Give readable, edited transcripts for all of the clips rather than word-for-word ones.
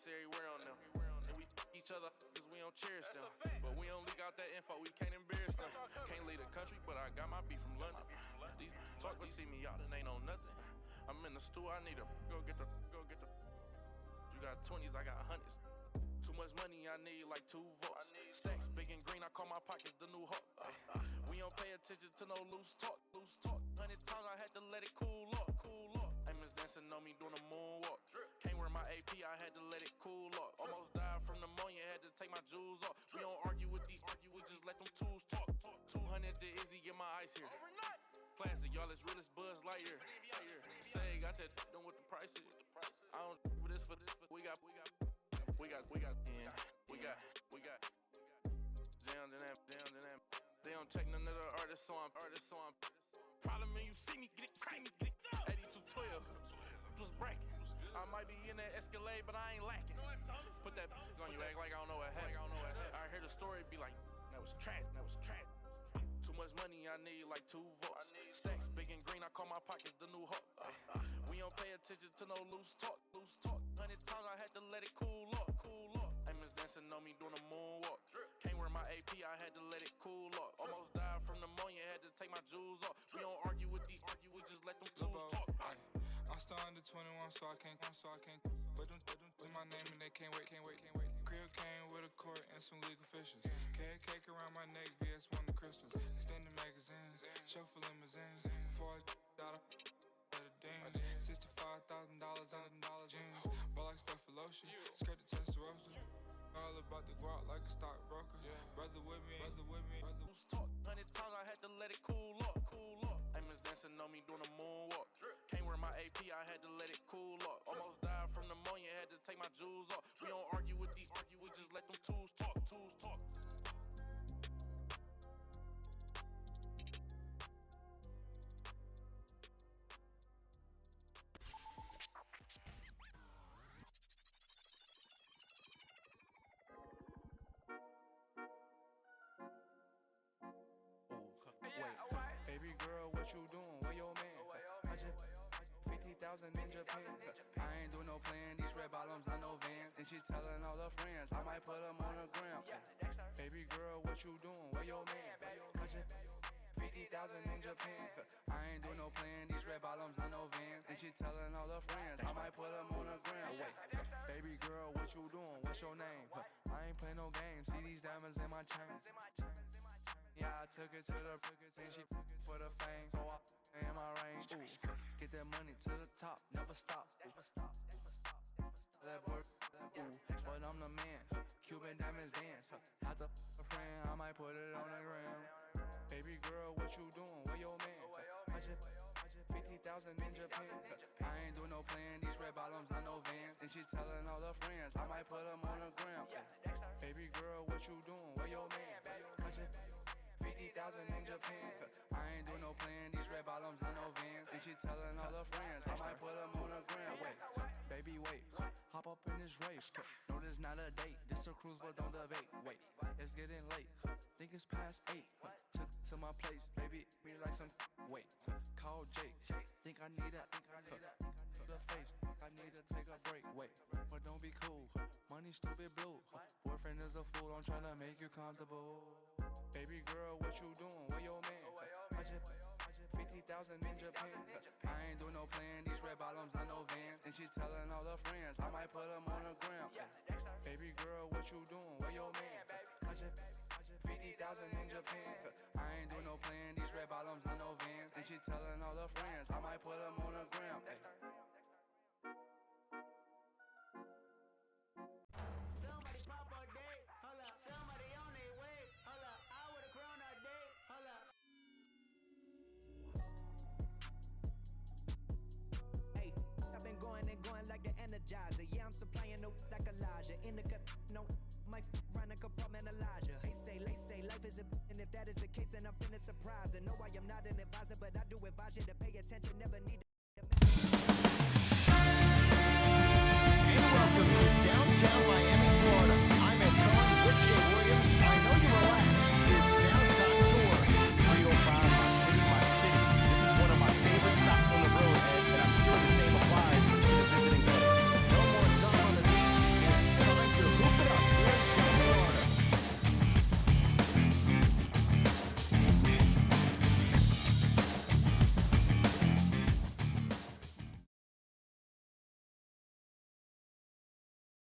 ice everywhere on them. And we each other cause we don't cherish them. But we don't leak out that info, we can't embarrass them. Can't leave the country, but I got my beef from London. These talk but see me out and ain't on nothing. I'm in the stew, I need to go get the. You got 20s, I got 100s. Too much money, I need like 2 votes. Stacks big and green, I call my pockets the new hawk. We don't pay attention to no loose talk. 100 times I had to let it cool up. Amos dancing on me doing a moonwalk. Can't wear my AP, I had to let it cool up. Almost died from pneumonia, had to take my jewels off. We don't argue with these, we just let them tools talk. 200 to Izzy, get my ice here. Plastic, y'all as real as Buzz Lightyear. Say, got that done with the price is. I don't with this for this. We got. Down to that. They don't check none of the artists, so I'm. Problem when you see me get it. 8212 was bracket. I might be in that Escalade, but I ain't lacking. Put that on you, act like I don't know what happened. I hear the story, be like, that was trash. Too much money, I need like 2 votes. Stacks big and green, I call my pockets the new hawk. We don't pay attention to no loose talk. 100 times I had to let it cool up. Amos dancing on me doing a moonwalk. Can't wear my AP, I had to let it cool up. Almost died from pneumonia, had to take my jewels off. We don't argue with these, we just let them tools talk. I'm still under 21, so I can't. But them my name and they can't wait. Crib came with a court and some legal officials. Cake around my neck, VS1 the crystals. Extended magazines, chauffeur limousines. Before I got a ding. $65,000 on jeans. Ball like stuff for lotion. Skirt the Testarossa. All about the guap like a stockbroker. Brother with me. Talk 100 times I had to let it cool up. Amos dancing on me doing a moonwalk. Can't wear my AP, I had to let it cool up. Almost died from pneumonia, had to take my jewels off. We don't argue with these, we just let them tools talk. Baby girl, what you doing? Where your man? I just 50,000 in Japan. I ain't do no plan. These red bottoms, I know Vans. And she telling all her friends, I might put them on the gram. Baby girl, what you doing? Where your man? I just 50,000 in Japan. I ain't do no plan. These red bottoms, I know Vans. And she telling all her friends, I might put them on the gram. Baby girl, what you doing? What's your name? I ain't play no games. See these diamonds in my chain. Yeah, I took it to the and she for the fame, so I in my range. Ooh, get that money to the top, never stop. That work, ooh, but I'm the man. Cuban diamonds dance. Had a friend, I might put it on the gram. Baby girl, what you doing? Where your man? I just 50,000 in Japan. I ain't do no plan. These red bottoms, I know Vans. And she telling all her friends, I might put them on the gram. Baby girl, what you doing? Where your man? I just 50,000 in Japan. I ain't do no plan. These red bottoms, I know Vans. And she telling all her friends, I might put them on the gram. Baby, wait, hop up in this race. No, this not a date. This a cruise, but don't debate. Wait, it's getting late. Think it's past 8. Took to my place, baby, me like some. Wait, call Jake. Think I need that. To the face, I need to take a break. Wait, but don't be cool. Money stupid blue. Boyfriend is a fool. I'm trying to make you comfortable. Baby girl, what you doing? Where your man? I just 50,000 in Japan. I ain't do no plan. These red bottoms, I know Vans. And she telling all her friends, I might put them on the gram. Baby girl, what you doing? Where your man? I just 50,000 in Japan. I ain't do no plan. These red bottoms, I know Vans. And she telling all her friends, I might put them on the gram. Somebody pop a date, hold up. Somebody on their way, hold up. I would've grown a date, hold up. Hey, I've been going and going like the Energizer. Yeah, I'm supplying no like Elijah. In the cut, no, might run a compartmentalizer. They say life is a and if that is the case, then I'm finna surprise. And no, I am not an advisor, but I do advise you to pay attention. Never need to. Welcome to downtown Miami, Florida. I'm at Tron with Jay Williams. I know you relax. It's Downtown Tour. 305 My City. This is one of my favorite stops on the road, Ed, and I'm sure the same applies to the visiting veterans. No more sun on the beach and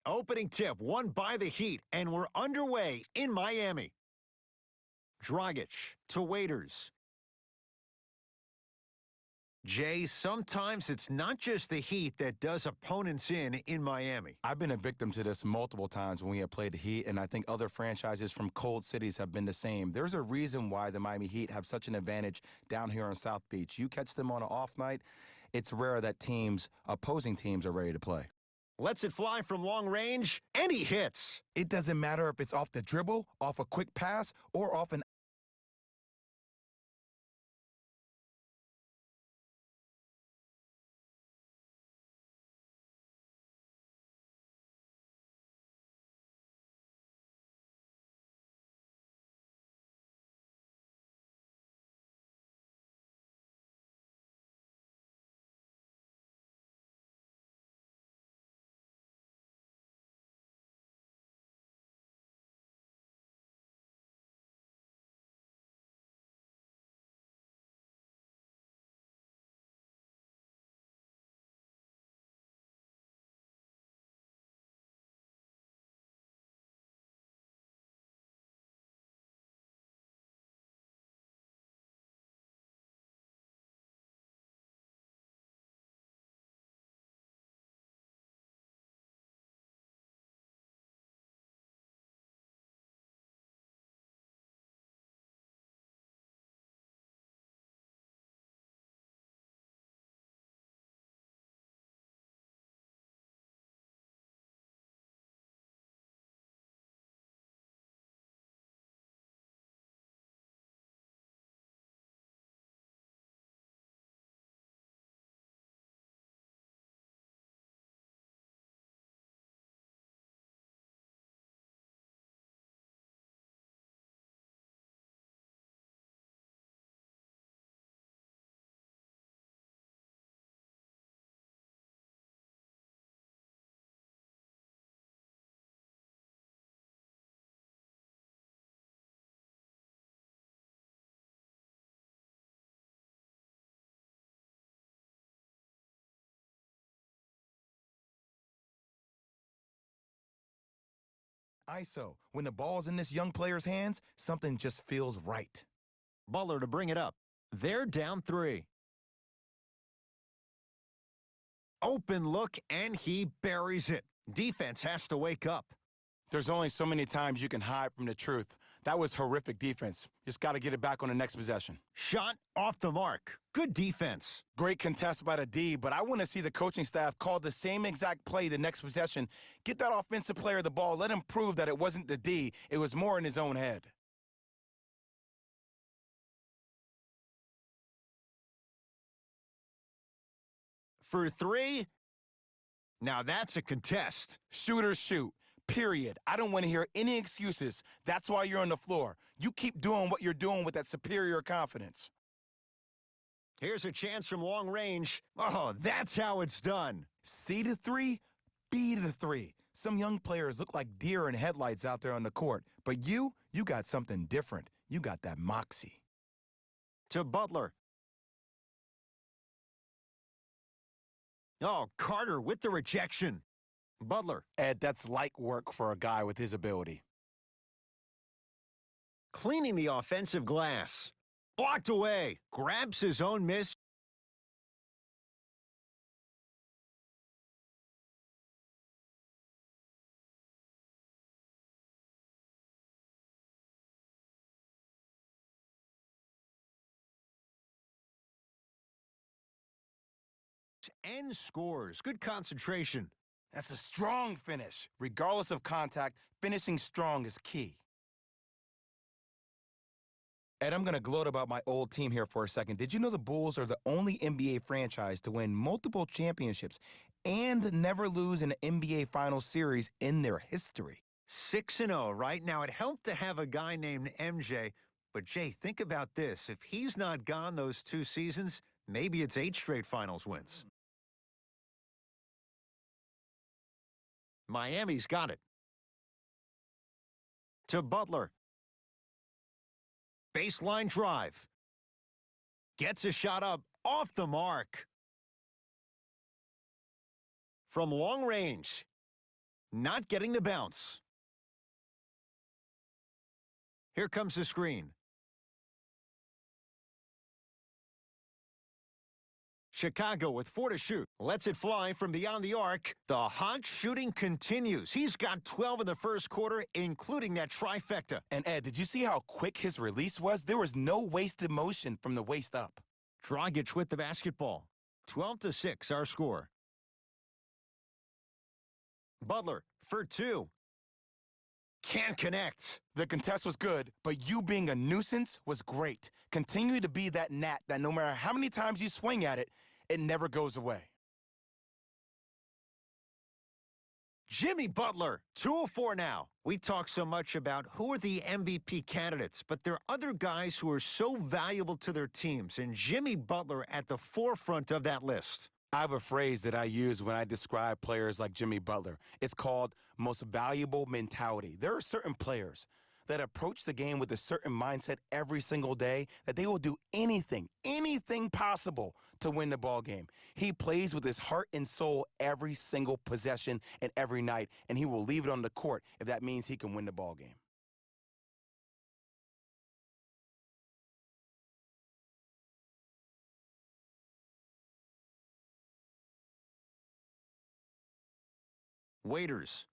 Opening tip won by the Heat, and we're underway in Miami. Dragic to Waiters. Jay, sometimes it's not just the Heat that does opponents in Miami. I've been a victim to this multiple times when we have played the Heat, and I think other franchises from cold cities have been the same. There's a reason why the Miami Heat have such an advantage down here on South Beach. You catch them on an off night, it's rare that opposing teams are ready to play. Lets it fly from long range, and he hits. It doesn't matter if it's off the dribble, off a quick pass, or off an ISO. When the ball's in this young player's hands, something just feels right. Butler to bring it up. They're down 3. Open look, and he buries it. Defense has to wake up. There's only so many times you can hide from the truth. That was horrific defense. Just got to get it back on the next possession. Shot off the mark. Good defense. Great contest by the D, but I want to see the coaching staff call the same exact play the next possession. Get that offensive player the ball. Let him prove that it wasn't the D. It was more in his own head. For 3. Now that's a contest. Shooters shoot. Period. I don't want to hear any excuses. That's why you're on the floor. You keep doing what you're doing with that superior confidence. Here's a chance from long range. Oh, that's how it's done. C to 3, B to 3. Some young players look like deer in headlights out there on the court. But you got something different. You got that moxie. To Butler. Oh, Carter with the rejection. Butler. Ed, that's light work for a guy with his ability. Cleaning the offensive glass. Blocked away. Grabs his own miss. And scores. Good concentration. That's a strong finish. Regardless of contact, finishing strong is key. Ed, I'm going to gloat about my old team here for a second. Did you know the Bulls are the only NBA franchise to win multiple championships and never lose an NBA Finals series in their history? 6-0, right? Now, it helped to have a guy named MJ, but Jay, think about this. If he's not gone those 2 seasons, maybe it's 8 straight Finals wins. Miami's got it. To Butler. Baseline drive. Gets a shot up off the mark. From long range. not getting the bounce. Here comes the screen. Chicago with 4 to shoot. Lets it fly from beyond the arc. The hot shooting continues. He's got 12 in the first quarter, including that trifecta. And Ed, did you see how quick his release was? There was no wasted motion from the waist up. Dragic with the basketball. 12-6, our score. Butler for 2. Can't connect. The contest was good, but you being a nuisance was great. Continue to be that gnat that no matter how many times you swing at it, it never goes away. Jimmy Butler, 2 of 4 now. We talk so much about who are the MVP candidates, but there are other guys who are so valuable to their teams, and Jimmy Butler at the forefront of that list. I have a phrase that I use when I describe players like Jimmy Butler. It's called most valuable mentality. There are certain players that approach the game with a certain mindset every single day that they will do anything possible to win the ball game. He plays with his heart and soul every single possession and every night, and he will leave it on the court if that means he can win the ball game. Waiters.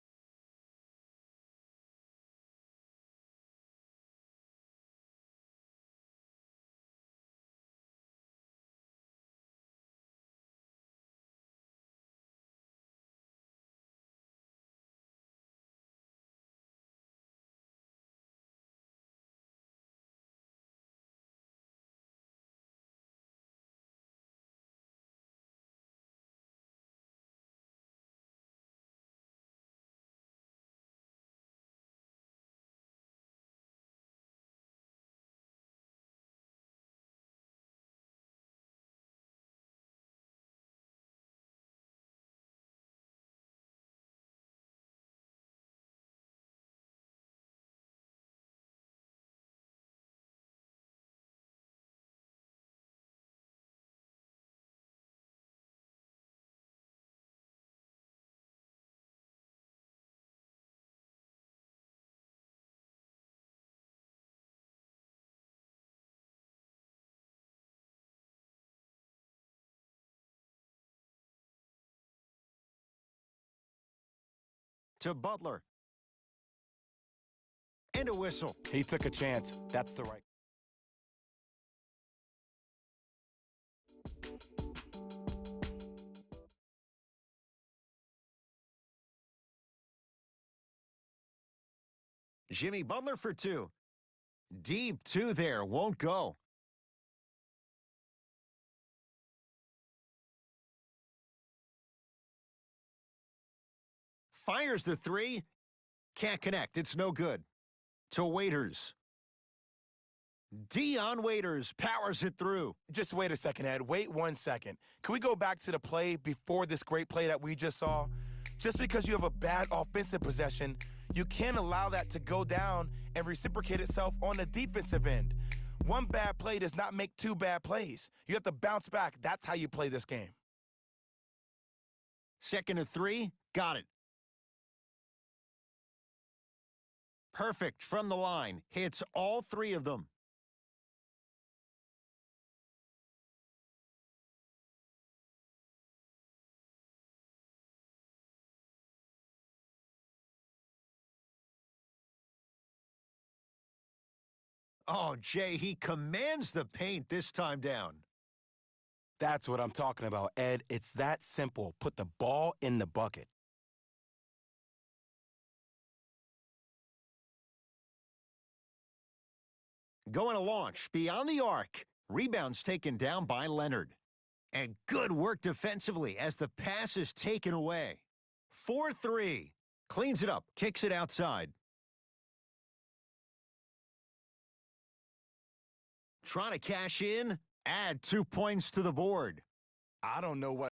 To Butler. And a whistle. He took a chance. That's the right. Jimmy Butler for 2. Deep 2 there. Won't go. Fires the 3. Can't connect. It's no good. To Waiters. Dion Waiters powers it through. Just wait a second, Ed. Wait 1 second. Can we go back to the play before this great play that we just saw? Just because you have a bad offensive possession, you can't allow that to go down and reciprocate itself on the defensive end. One bad play does not make 2 bad plays. You have to bounce back. That's how you play this game. Second and 3. Got it. Perfect from the line. Hits all 3 of them. Oh, Jay, he commands the paint this time down. That's what I'm talking about, Ed. It's that simple. Put the ball in the bucket. Going to launch beyond the arc. Rebounds taken down by Leonard. And good work defensively as the pass is taken away. 4-3. Cleans it up. Kicks it outside. Trying to cash in. Add 2 points to the board. I don't know what